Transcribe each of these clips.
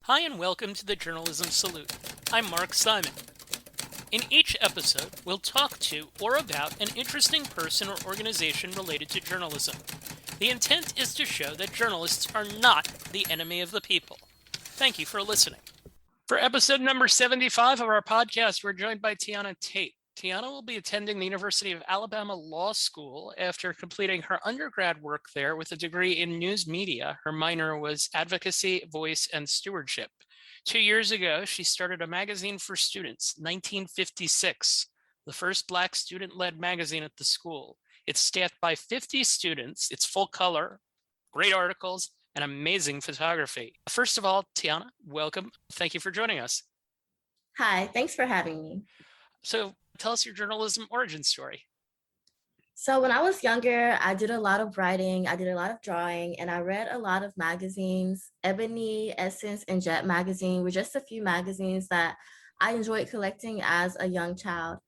Hi and welcome to the Journalism Salute. I'm Mark Simon. In each episode, we'll talk to or about an interesting person or organization related to journalism. The intent is to show that journalists are not the enemy of the people. Thank you for listening. For episode number 75 of our podcast, we're joined by Tionna Taite. Tionna will be attending the University of Alabama Law School after completing her undergrad work there with a degree in news media. Her minor was Advocacy, Voice, and Stewardship. 2 years ago, she started a magazine for students, 1956, the first Black student-led magazine at the school. It's staffed by 50 students. It's full color, great articles, and amazing photography. First of all, Tionna, welcome. Thank you for joining us. Hi, thanks for having me. So tell us your journalism origin story. So when I was younger, I did a lot of writing, I did a lot of drawing, and I read a lot of magazines. Ebony, Essence, and Jet magazine were just a few magazines that I enjoyed collecting as a young child.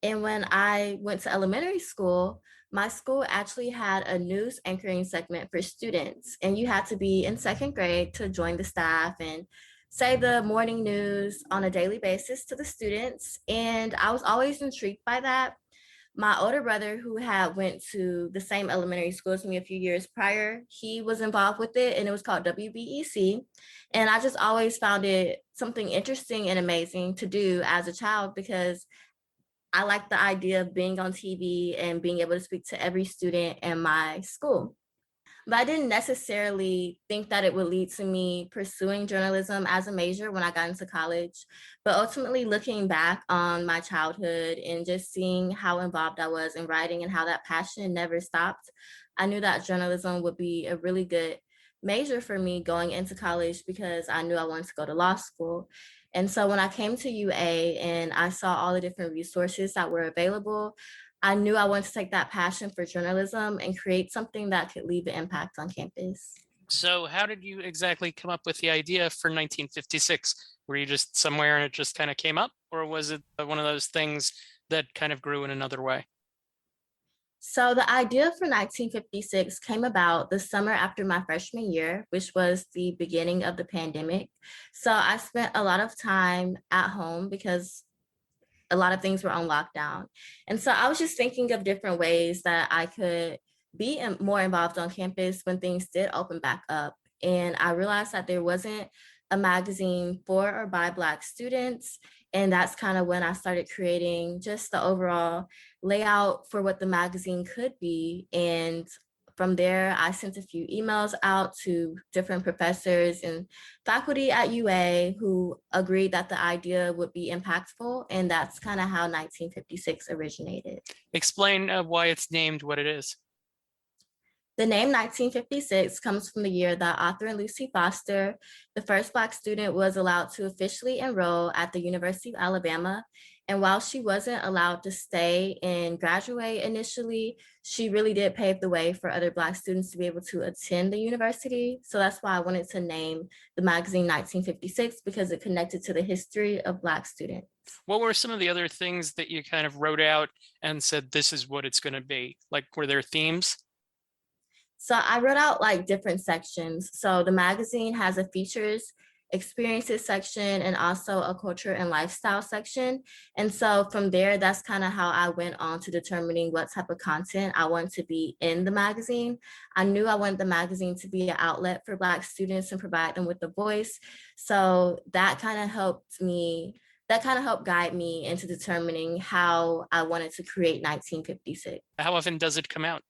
And when I went to elementary school, my school actually had a news anchoring segment for students, and you had to be in second grade to join the staff and say the morning news on a daily basis to the students. And I was always intrigued by that. My older brother, who had went to the same elementary school as me a few years prior, he was involved with it, and it was called WBEC. And I just always found it something interesting and amazing to do as a child, because I like the idea of being on TV and being able to speak to every student in my school. But I didn't necessarily think that it would lead to me pursuing journalism as a major when I got into college. But ultimately, looking back on my childhood and just seeing how involved I was in writing and how that passion never stopped, I knew that journalism would be a really good major for me going into college, because I knew I wanted to go to law school. And so when I came to UA and I saw all the different resources that were available, I knew I wanted to take that passion for journalism and create something that could leave an impact on campus. So how did you exactly come up with the idea for 1956? Were you just somewhere and it just kind of came up? Or was it one of those things that kind of grew in another way? So the idea for 1956 came about the summer after my freshman year, which was the beginning of the pandemic. So I spent a lot of time at home because a lot of things were on lockdown. And so I was just thinking of different ways that I could be more involved on campus when things did open back up. And I realized that there wasn't a magazine for or by Black students. And that's kind of when I started creating just the overall layout for what the magazine could be. And from there, I sent a few emails out to different professors and faculty at UA who agreed that the idea would be impactful. And that's kind of how 1956 originated. Explain why it's named what it is. The name 1956 comes from the year that author Lucy Foster, the first Black student, was allowed to officially enroll at the University of Alabama. And while she wasn't allowed to stay and graduate initially, she really did pave the way for other Black students to be able to attend the university. So that's why I wanted to name the magazine 1956, because it connected to the history of Black students. What were some of the other things that you kind of wrote out and said, this is what it's going to be? Like, were there themes? So I wrote out like different sections. So the magazine has a features, experiences section, and also a culture and lifestyle section. And so from there, that's kind of how I went on to determining what type of content I want to be in the magazine. I knew I wanted the magazine to be an outlet for Black students and provide them with a voice. So that kind of helped guide me into determining how I wanted to create 1956. How often does it come out?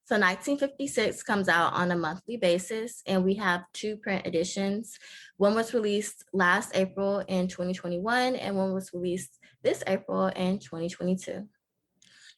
So 1956 comes out on a monthly basis, and we have two print editions. One was released last April in 2021, and one was released this April in 2022.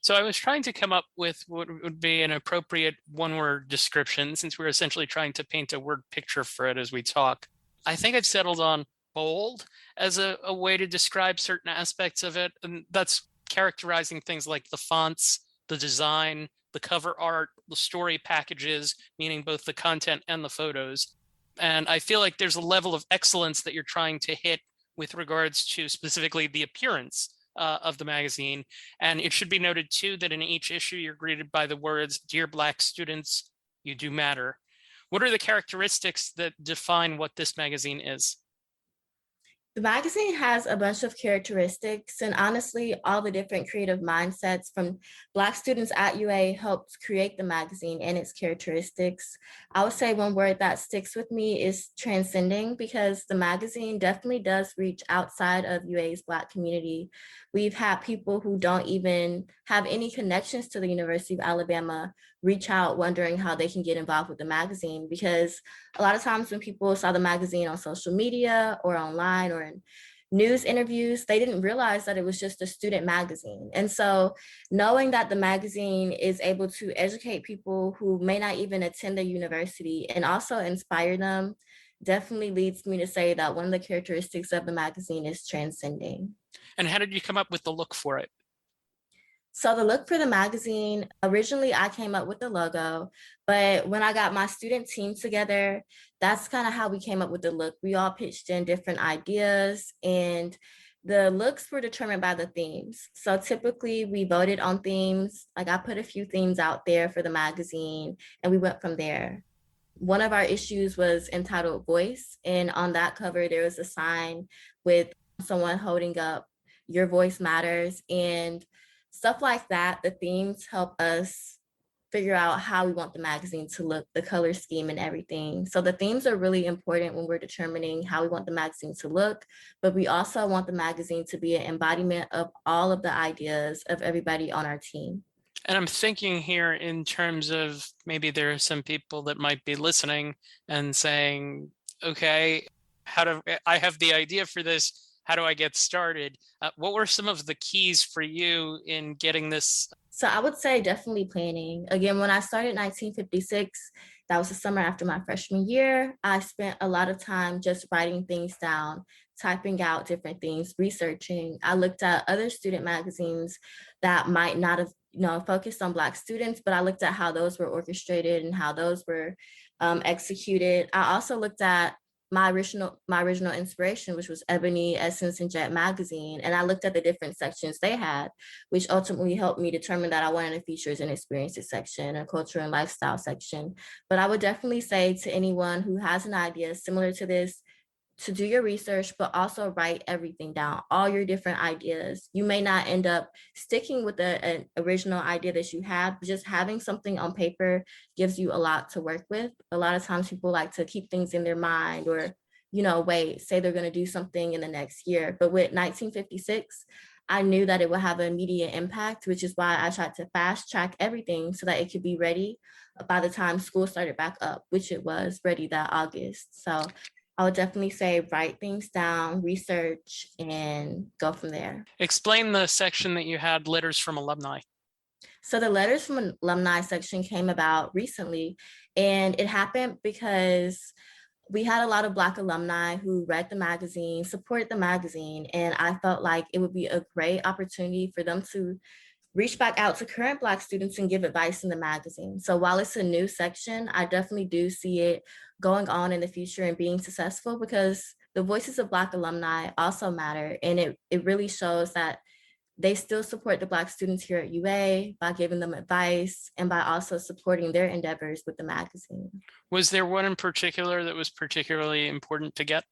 So I was trying to come up with what would be an appropriate one-word description, since we're essentially trying to paint a word picture for it as we talk. I think I've settled on bold as a way to describe certain aspects of it. And that's characterizing things like the fonts, the design, the cover art, the story packages, meaning both the content and the photos. And I feel like there's a level of excellence that you're trying to hit with regards to specifically the appearance of the magazine. And it should be noted too that in each issue you're greeted by the words, "Dear Black students, you do matter." What are the characteristics that define what this magazine is? The magazine has a bunch of characteristics, and honestly, all the different creative mindsets from Black students at UA helped create the magazine and its characteristics. I would say one word that sticks with me is transcending, because the magazine definitely does reach outside of UA's Black community. We've had people who don't even have any connections to the University of Alabama reach out wondering how they can get involved with the magazine, because a lot of times when people saw the magazine on social media or online or in news interviews, they didn't realize that it was just a student magazine. And so knowing that the magazine is able to educate people who may not even attend the university and also inspire them definitely leads me to say that one of the characteristics of the magazine is transcending. And how did you come up with the look for it? So the look for the magazine, originally I came up with the logo, but when I got my student team together, that's kind of how we came up with the look. We all pitched in different ideas, and the looks were determined by the themes. So typically we voted on themes. Like, I put a few themes out there for the magazine and we went from there. One of our issues was entitled Voice, and on that cover there was a sign with someone holding up "Your Voice Matters," and stuff like that. The themes help us figure out how we want the magazine to look, the color scheme and everything. So the themes are really important when we're determining how we want the magazine to look, but we also want the magazine to be an embodiment of all of the ideas of everybody on our team. And I'm thinking here in terms of maybe there are some people that might be listening and saying, okay, I have the idea for this. How do I get started? What were some of the keys for you in getting this? So I would say definitely planning. Again, when I started 1956, that was the summer after my freshman year. I spent a lot of time just writing things down, typing out different things, researching. I looked at other student magazines that might not have, focused on Black students, but I looked at how those were orchestrated and how those were executed. I also looked at my original inspiration, which was Ebony, Essence, and Jet magazine. And I looked at the different sections they had, which ultimately helped me determine that I wanted a features and experiences section, a culture and lifestyle section. But I would definitely say to anyone who has an idea similar to this, to do your research, but also write everything down, all your different ideas. You may not end up sticking with an original idea that you have, but just having something on paper gives you a lot to work with. A lot of times people like to keep things in their mind or, say they're going to do something in the next year. But with 1956, I knew that it would have an immediate impact, which is why I tried to fast track everything so that it could be ready by the time school started back up, which it was ready that August. So I would definitely say write things down, research, and go from there. Explain the section that you had, letters from alumni. So the letters from an alumni section came about recently, and it happened because we had a lot of Black alumni who read the magazine, supported the magazine, and I felt like it would be a great opportunity for them to reach back out to current Black students and give advice in the magazine. So while it's a new section, I definitely do see it going on in the future and being successful, because the voices of Black alumni also matter. And it really shows that they still support the Black students here at UA by giving them advice and by also supporting their endeavors with the magazine. Was there one in particular that was particularly important to get?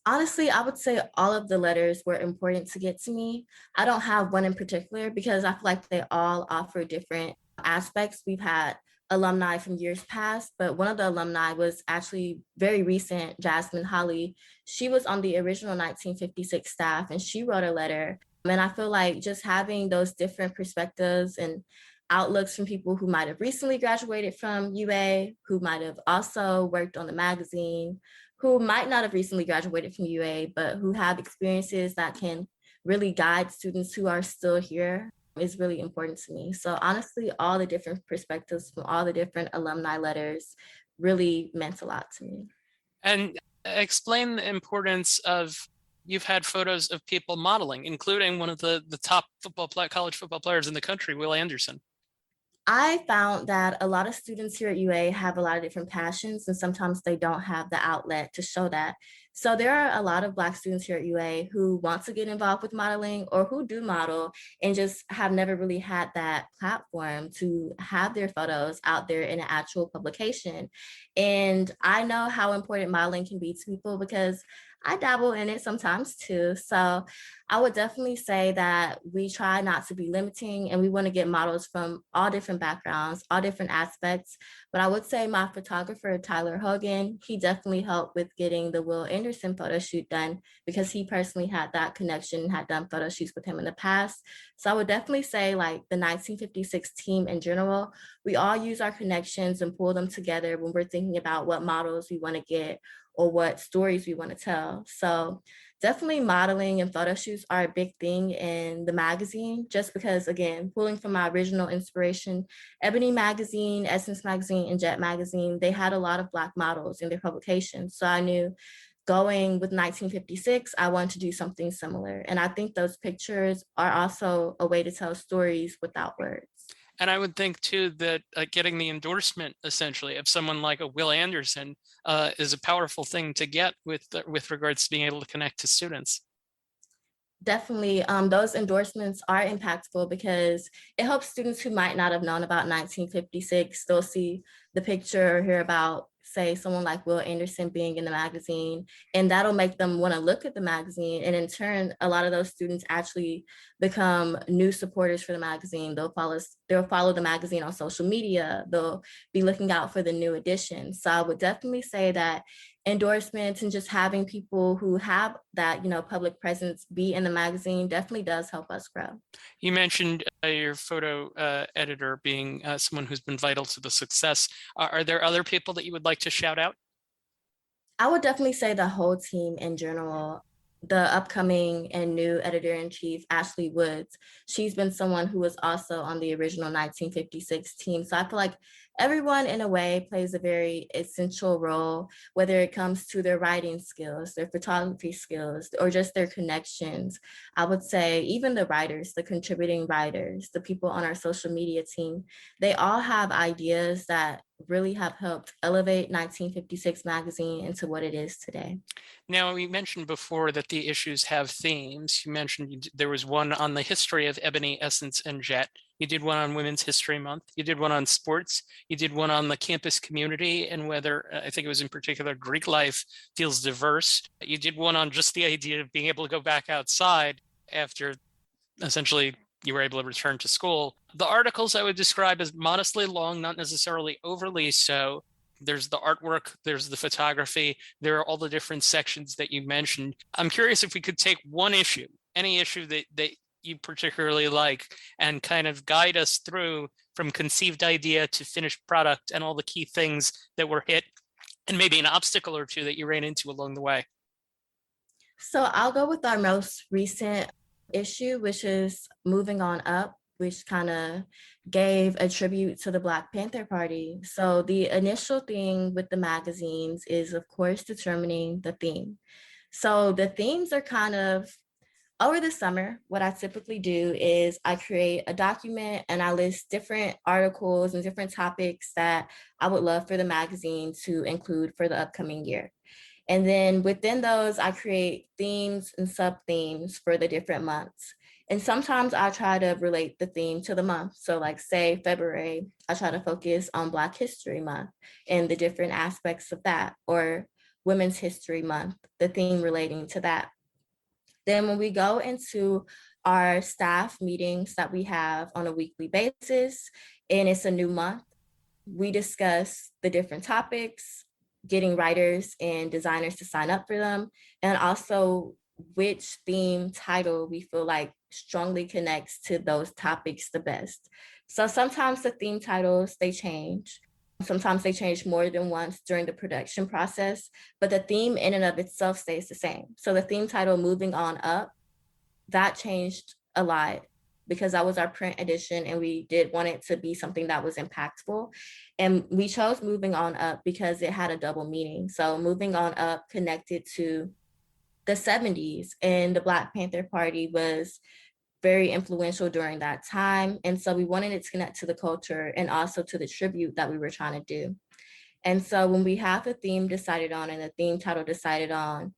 Honestly, I would say all of the letters were important to get to me. I don't have one in particular because I feel like they all offer different aspects. We've had alumni from years past, but one of the alumni was actually very recent, Jasmine Holly. She was on the original 1956 staff and she wrote a letter. And I feel like just having those different perspectives and outlooks from people who might have recently graduated from UA, who might have also worked on the magazine, who might not have recently graduated from UA, but who have experiences that can really guide students who are still here is really important to me. So honestly, all the different perspectives from all the different alumni letters really meant a lot to me. And explain the importance of, you've had photos of people modeling, including one of the top college football players in the country, Will Anderson. I found that a lot of students here at UA have a lot of different passions, and sometimes they don't have the outlet to show that. So there are a lot of Black students here at UA who want to get involved with modeling or who do model and just have never really had that platform to have their photos out there in an actual publication. And I know how important modeling can be to people because I dabble in it sometimes too. So I would definitely say that we try not to be limiting and we want to get models from all different backgrounds, all different aspects. But I would say my photographer, Tyler Hogan, he definitely helped with getting the Will Anderson photo shoot done because he personally had that connection and had done photo shoots with him in the past. So I would definitely say like the 1956 team in general, we all use our connections and pull them together when we're thinking about what models we want to get or what stories we want to tell. So definitely modeling and photo shoots are a big thing in the magazine, just because, again, pulling from my original inspiration, Ebony magazine, Essence magazine, and Jet magazine, they had a lot of Black models in their publications. So I knew going with 1956, I wanted to do something similar. And I think those pictures are also a way to tell stories without words. And I would think too that getting the endorsement essentially of someone like a Will Anderson is a powerful thing to get with regards to being able to connect to students. Definitely, those endorsements are impactful because it helps students who might not have known about 1956. They'll see the picture or hear about, say, someone like Will Anderson being in the magazine, and that'll make them want to look at the magazine. And in turn, a lot of those students actually become new supporters for the magazine. They'll follow the magazine on social media. They'll be looking out for the new edition. So I would definitely say that endorsements and just having people who have that, public presence be in the magazine definitely does help us grow. You mentioned your photo editor being someone who's been vital to the success. Are there other people that you would like to shout out? I would definitely say the whole team in general. The upcoming and new editor-in-chief, Ashley Woods, she's been someone who was also on the original 1956 team. So I feel like everyone in a way plays a very essential role, whether it comes to their writing skills, their photography skills, or just their connections. I would say even the writers, the contributing writers, the people on our social media team, they all have ideas that really have helped elevate 1956 magazine into what it is today. Now, we mentioned before that the issues have themes. You mentioned there was one on the history of Ebony, Essence, and Jet. You did one on Women's History Month. You did one on sports. You did one on the campus community and whether, I think it was in particular, Greek life feels diverse. You did one on just the idea of being able to go back outside after essentially you were able to return to school. The articles I would describe as modestly long, not necessarily overly so. There's the artwork, there's the photography, there are all the different sections that you mentioned. I'm curious if we could take one issue, any issue that you particularly like, and kind of guide us through from conceived idea to finished product and all the key things that were hit and maybe an obstacle or two that you ran into along the way. So I'll go with our most recent issue, which is Moving On Up, which kind of gave a tribute to the Black Panther Party. So the initial thing with the magazines is, of course, determining the theme. So the themes are kind of over the summer. What I typically do is I create a document and I list different articles and different topics that I would love for the magazine to include for the upcoming year. And then within those, I create themes and sub-themes for the different months. And sometimes I try to relate the theme to the month. So like say February, I try to focus on Black History Month and the different aspects of that, or Women's History Month, the theme relating to that. Then when we go into our staff meetings that we have on a weekly basis, and it's a new month, we discuss the different topics, getting writers and designers to sign up for them, and also which theme title we feel like strongly connects to those topics the best. So sometimes the theme titles, they change. Sometimes they change more than once during the production process, but the theme in and of itself stays the same. So the theme title, Moving On Up, that changed a lot because that was our print edition and we did want it to be something that was impactful. And we chose Moving On Up because it had a double meaning. So Moving On Up connected to the 70s, and the Black Panther Party was very influential during that time. And so we wanted it to connect to the culture and also to the tribute that we were trying to do. And so when we have the theme decided on and the theme title decided on,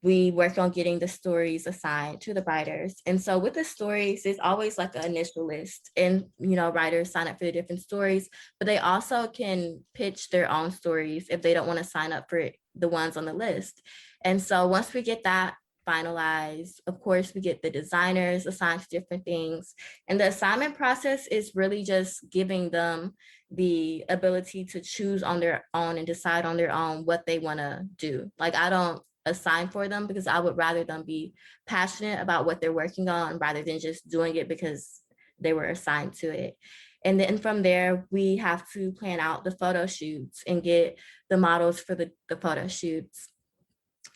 we work on getting the stories assigned to the writers. And so with the stories, it's always like an initial list, and writers sign up for the different stories, but they also can pitch their own stories if they don't want to sign up for the ones on the list. And so once we get that finalized, of course, we get the designers assigned to different things. And the assignment process is really just giving them the ability to choose on their own and decide on their own what they want to do. Like, I don't assign for them because I would rather them be passionate about what they're working on rather than just doing it because they were assigned to it. And then from there, we have to plan out the photo shoots and get the models for the photo shoots.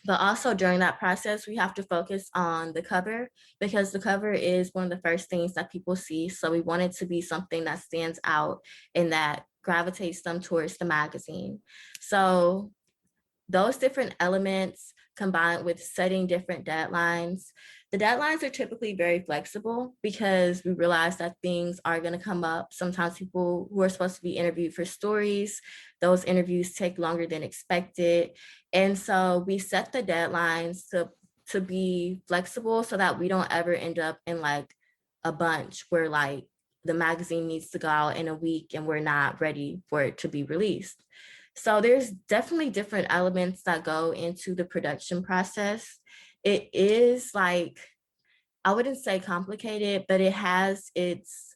But also during that process, we have to focus on the cover because the cover is one of the first things that people see. So we want it to be something that stands out and that gravitates them towards the magazine. So those different elements combined with setting different deadlines. The deadlines are typically very flexible because we realize that things are going to come up. Sometimes people who are supposed to be interviewed for stories, those interviews take longer than expected. And so we set the deadlines to be flexible so that we don't ever end up in like a bunch where like the magazine needs to go out in a week and we're not ready for it to be released. So there's definitely different elements that go into the production process. It is like, I wouldn't say complicated, but it has its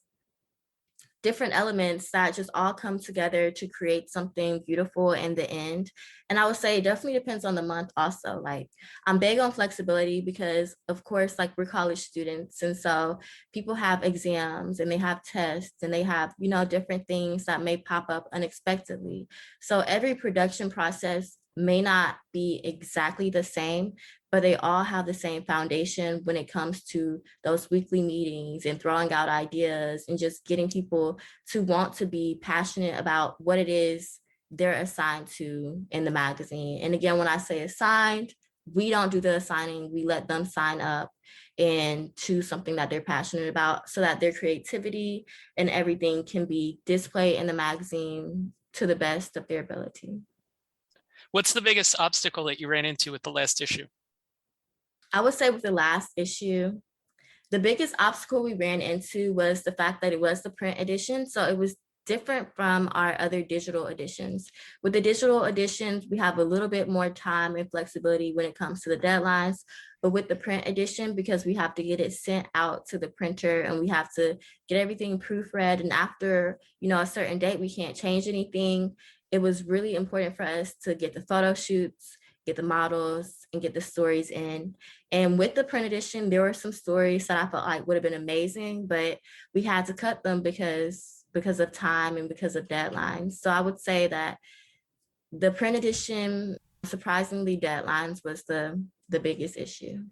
different elements that just all come together to create something beautiful in the end. And I would say it definitely depends on the month also. Like, I'm big on flexibility because of course, like, we're college students. And so people have exams and they have tests and they have, different things that may pop up unexpectedly. So every production process may not be exactly the same, but they all have the same foundation when it comes to those weekly meetings and throwing out ideas and just getting people to want to be passionate about what it is they're assigned to in the magazine. And again, when I say assigned, we don't do the assigning, we let them sign up and choose something that they're passionate about so that their creativity and everything can be displayed in the magazine to the best of their ability. What's the biggest obstacle that you ran into with the last issue? I would say with the last issue, the biggest obstacle we ran into was the fact that it was the print edition. So it was different from our other digital editions. With the digital editions, we have a little bit more time and flexibility when it comes to the deadlines. But with the print edition, because we have to get it sent out to the printer and we have to get everything proofread, and after, a certain date, we can't change anything. It was really important for us to get the photo shoots, get the models, and get the stories in. And with the print edition, there were some stories that I felt like would have been amazing, but we had to cut them because of time and because of deadlines. So I would say that the print edition, surprisingly, deadlines was the biggest issue.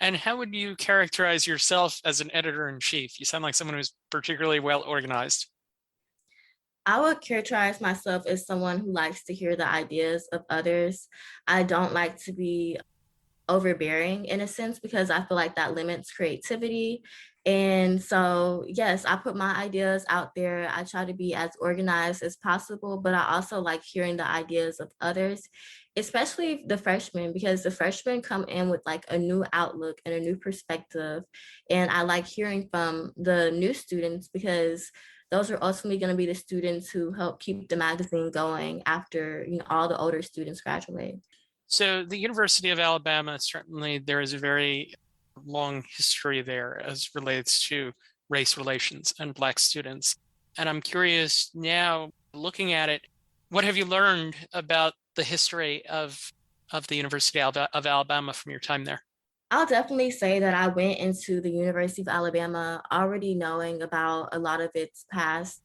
And how would you characterize yourself as an editor-in-chief? You sound like someone who's particularly well organized. I would characterize myself as someone who likes to hear the ideas of others. I don't like to be overbearing in a sense because I feel like that limits creativity. And so, yes, I put my ideas out there. I try to be as organized as possible, but I also like hearing the ideas of others, especially the freshmen, because the freshmen come in with like a new outlook and a new perspective. And I like hearing from the new students because those are ultimately going to be the students who help keep the magazine going after all the older students graduate. So the University of Alabama, certainly there is a very long history there as relates to race relations and Black students. And I'm curious now, looking at it, what have you learned about the history of the University of Alabama from your time there? I'll definitely say that I went into the University of Alabama already knowing about a lot of its past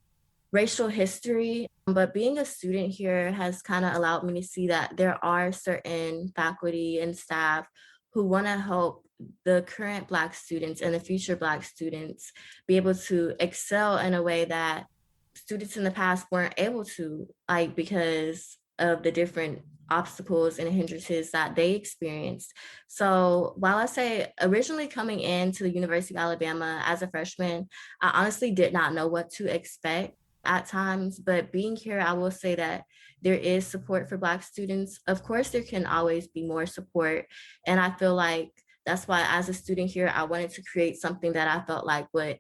racial history, but being a student here has kind of allowed me to see that there are certain faculty and staff who want to help the current Black students and the future Black students be able to excel in a way that students in the past weren't able to, like, because of the different obstacles and hindrances that they experienced. So while I say originally coming into the University of Alabama as a freshman, I honestly did not know what to expect. at times, but being here, I will say that there is support for Black students. Of course, there can always be more support. And I feel like that's why, as a student here, I wanted to create something that I felt like would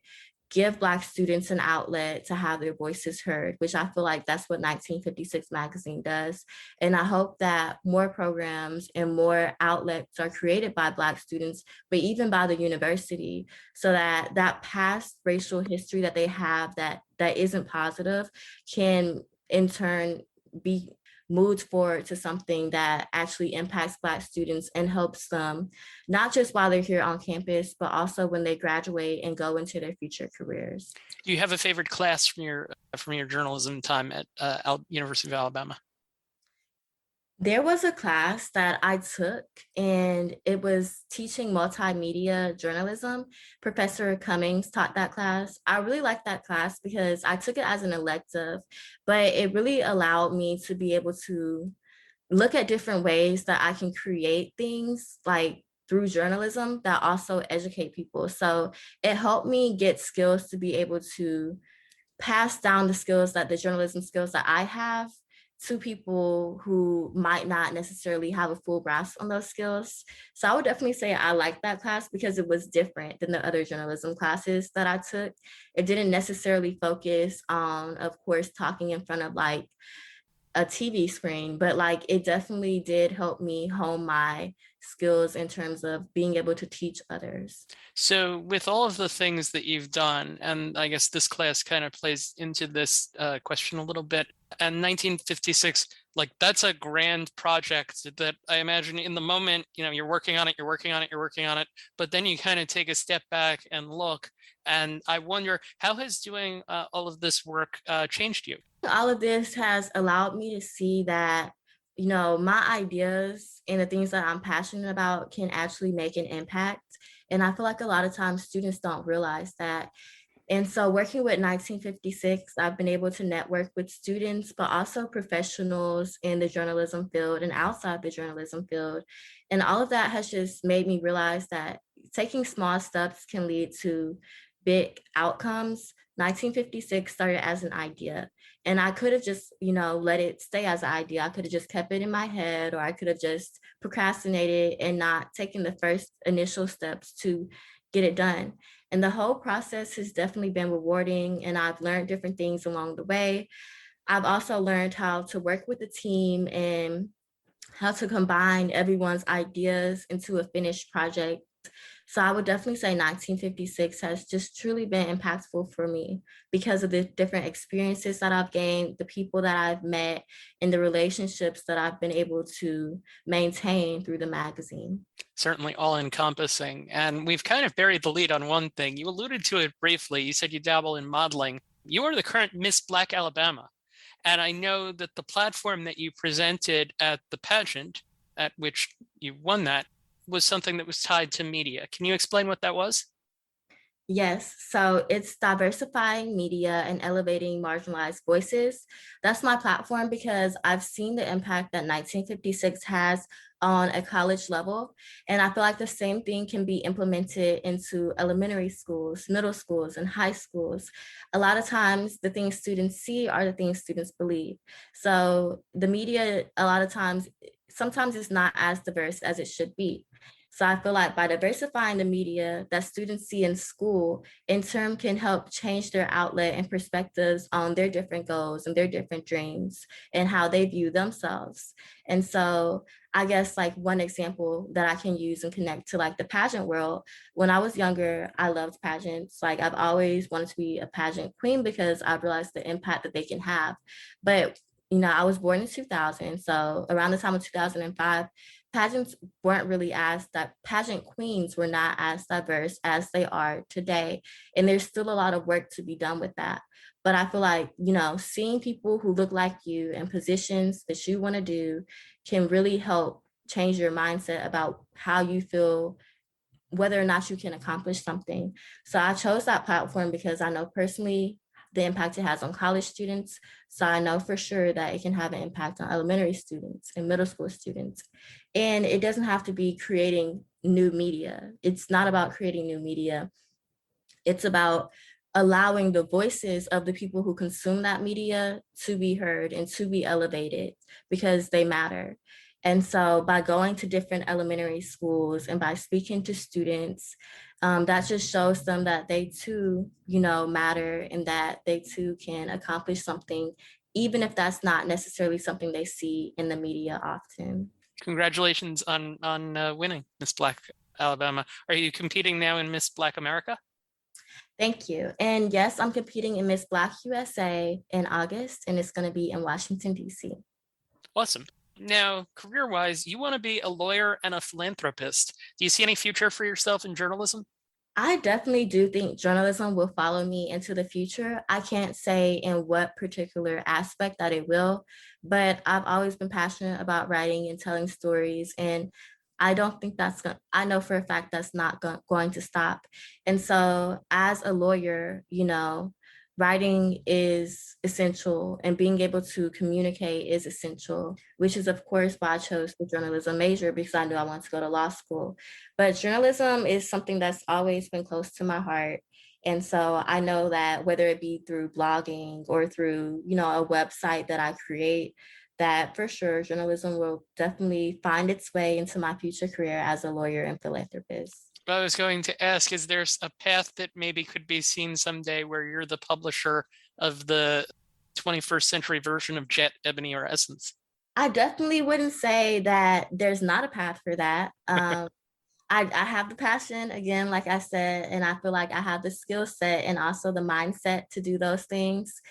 give Black students an outlet to have their voices heard, which I feel like that's what 1956 magazine does. And I hope that more programs and more outlets are created by Black students, but even by the university, so that that past racial history that they have that isn't positive can in turn be moved forward to something that actually impacts Black students and helps them, not just while they're here on campus, but also when they graduate and go into their future careers. Do you have a favorite class from your journalism time at University of Alabama? There was a class that I took, and it was teaching multimedia journalism. Professor Cummings taught that class. I really liked that class because I took it as an elective, but it really allowed me to be able to look at different ways that I can create things like through journalism that also educate people. So it helped me get skills to be able to pass down the skills, that the journalism skills that I have, to people who might not necessarily have a full grasp on those skills. So I would definitely say I liked that class because it was different than the other journalism classes that I took. It didn't necessarily focus on, of course, talking in front of like a TV screen, but like it definitely did help me hone my skills in terms of being able to teach others. So with all of the things that you've done, and I guess this class kind of plays into this question a little bit, and 1956, like that's a grand project that I imagine in the moment, you're working on it, but then you kind of take a step back and look, and I wonder, how has doing all of this work changed you? All of this has allowed me to see that, my ideas and the things that I'm passionate about can actually make an impact. And I feel like a lot of times students don't realize that. And so working with 1956, I've been able to network with students, but also professionals in the journalism field and outside the journalism field. And all of that has just made me realize that taking small steps can lead to big outcomes. 1956 started as an idea, and I could have just, let it stay as an idea. I could have just kept it in my head, or I could have just procrastinated and not taken the first initial steps to get it done. And the whole process has definitely been rewarding, and I've learned different things along the way. I've also learned how to work with a team and how to combine everyone's ideas into a finished project. So I would definitely say 1956 has just truly been impactful for me because of the different experiences that I've gained, the people that I've met, and the relationships that I've been able to maintain through the magazine. Certainly all encompassing. And we've kind of buried the lead on one thing. You alluded to it briefly. You said you dabble in modeling. You are the current Miss Black Alabama. And I know that the platform that you presented at the pageant, at which you won that, was something that was tied to media. Can you explain what that was? Yes, so it's diversifying media and elevating marginalized voices. That's my platform because I've seen the impact that 1956 has on a college level. And I feel like the same thing can be implemented into elementary schools, middle schools, and high schools. A lot of times, the things students see are the things students believe. So the media, a lot of times, sometimes it's not as diverse as it should be. So I feel like by diversifying the media that students see in school, in turn can help change their outlet and perspectives on their different goals and their different dreams and how they view themselves. And so I guess like one example that I can use and connect to like the pageant world, when I was younger, I loved pageants. Like I've always wanted to be a pageant queen because I realized the impact that they can have. But I was born in 2000. So around the time of 2005, pageants weren't really as that pageant queens were not as diverse as they are today. And there's still a lot of work to be done with that. But I feel like, seeing people who look like you in positions that you want to do can really help change your mindset about how you feel, whether or not you can accomplish something. So I chose that platform because I know personally the impact it has on college students. So I know for sure that it can have an impact on elementary students and middle school students. And it doesn't have to be creating new media. It's not about creating new media. It's about allowing the voices of the people who consume that media to be heard and to be elevated because they matter. And so by going to different elementary schools and by speaking to students, that just shows them that they too, matter and that they too can accomplish something, even if that's not necessarily something they see in the media often. Congratulations on winning Miss Black Alabama. Are you competing now in Miss Black America? Thank you. And yes, I'm competing in Miss Black USA in August, and it's going to be in Washington, D.C. Awesome. Now, career-wise, you want to be a lawyer and a philanthropist. Do you see any future for yourself in journalism? I definitely do think journalism will follow me into the future. I can't say in what particular aspect that it will, but I've always been passionate about writing and telling stories. And I don't think that's going to, I know for a fact that's not going to stop. And so, as a lawyer, writing is essential and being able to communicate is essential, which is, of course, why I chose the journalism major because I knew I wanted to go to law school. But journalism is something that's always been close to my heart. And so I know that whether it be through blogging or through, a website that I create, that for sure journalism will definitely find its way into my future career as a lawyer and philanthropist. I was going to ask, is there a path that maybe could be seen someday where you're the publisher of the 21st century version of Jet, Ebony, or Essence? I definitely wouldn't say that there's not a path for that. I have the passion, again, like I said, and I feel like I have the skill set and also the mindset to do those things.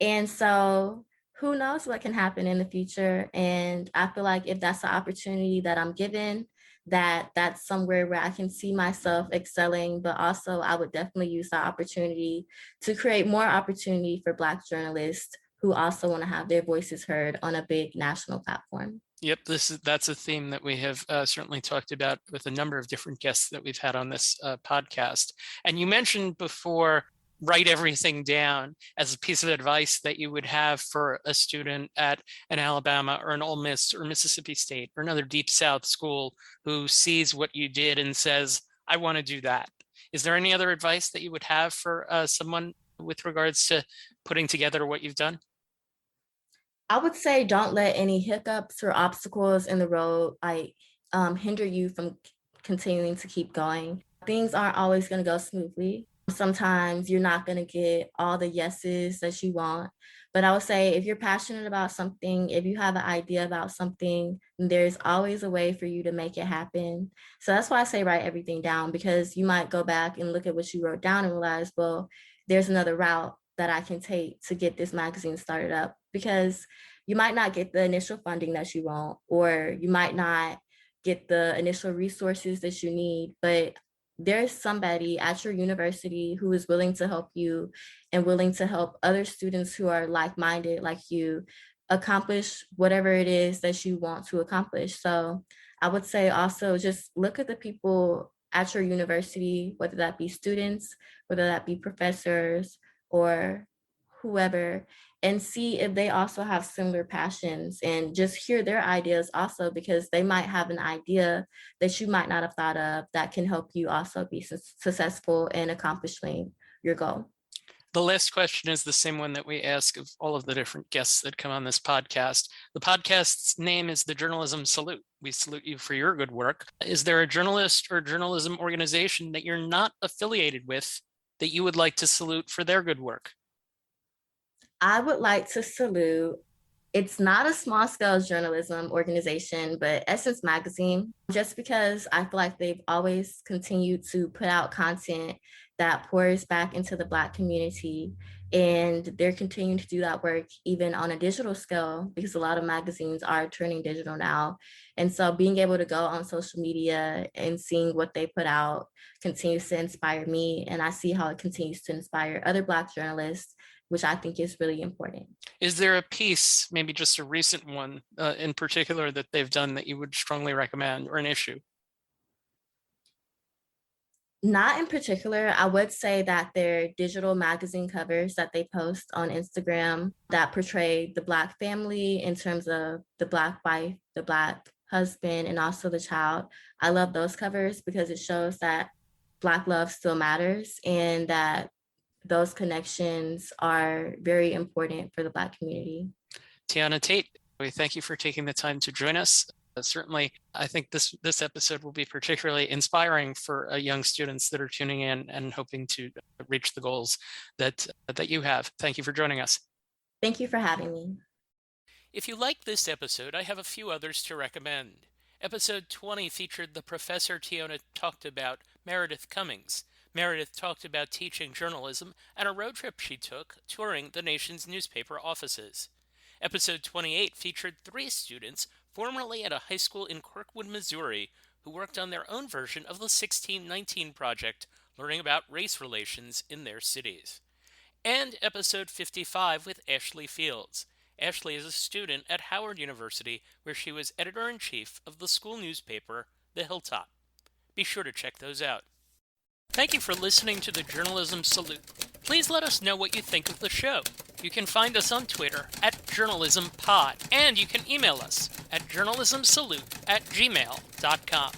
And so who knows what can happen in the future. And I feel like if that's the opportunity that I'm given, that's somewhere where I can see myself excelling, but also I would definitely use that opportunity to create more opportunity for Black journalists who also want to have their voices heard on a big national platform. Yep, that's a theme that we have certainly talked about with a number of different guests that we've had on this podcast. And you mentioned before, write everything down as a piece of advice that you would have for a student at an Alabama or an Ole Miss or Mississippi State or another Deep South school who sees what you did and says, I want to do that. Is there any other advice that you would have for someone with regards to putting together what you've done? I would say don't let any hiccups or obstacles in the road hinder you from continuing to keep going. Things aren't always going to go smoothly. Sometimes you're not going to get all the yeses that you want. But I would say if you're passionate about something, if you have an idea about something, there's always a way for you to make it happen. So that's why I say write everything down, because you might go back and look at what you wrote down and realize, well, there's another route that I can take to get this magazine started up, because you might not get the initial funding that you want, or you might not get the initial resources that you need, but there's somebody at your university who is willing to help you and willing to help other students who are like-minded like you accomplish whatever it is that you want to accomplish. So I would say also just look at the people at your university, whether that be students, whether that be professors or whoever, and see if they also have similar passions, and just hear their ideas also, because they might have an idea that you might not have thought of that can help you also be successful in accomplishing your goal. The last question is the same one that we ask of all of the different guests that come on this podcast. The podcast's name is the Journalism Salute. We salute you for your good work. Is there a journalist or journalism organization that you're not affiliated with that you would like to salute for their good work? I would like to salute, it's not a small scale journalism organization, but Essence Magazine, just because I feel like they've always continued to put out content that pours back into the Black community. And they're continuing to do that work even on a digital scale, because a lot of magazines are turning digital now. And so being able to go on social media and seeing what they put out continues to inspire me. And I see how it continues to inspire other Black journalists, which I think is really important. Is there a piece, maybe just a recent one in particular, that they've done that you would strongly recommend, or an issue? Not in particular. I would say that their digital magazine covers that they post on Instagram that portray the Black family in terms of the Black wife, the Black husband, and also the child. I love those covers because it shows that Black love still matters, and that those connections are very important for the Black community. Tionna Taite, we thank you for taking the time to join us. Certainly, I think this episode will be particularly inspiring for young students that are tuning in and hoping to reach the goals that you have. Thank you for joining us. Thank you for having me. If you liked this episode, I have a few others to recommend. Episode 20 featured the professor Tionna talked about, Meredith Cummings. Meredith talked about teaching journalism and a road trip she took touring the nation's newspaper offices. Episode 28 featured 3 students formerly at a high school in Kirkwood, Missouri, who worked on their own version of the 1619 Project, learning about race relations in their cities. And episode 55 with Ashley Fields. Ashley is a student at Howard University, where she was editor-in-chief of the school newspaper, The Hilltop. Be sure to check those out. Thank you for listening to the Journalism Salute. Please let us know what you think of the show. You can find us on Twitter at JournalismPod, and you can email us at journalismsalute@gmail.com.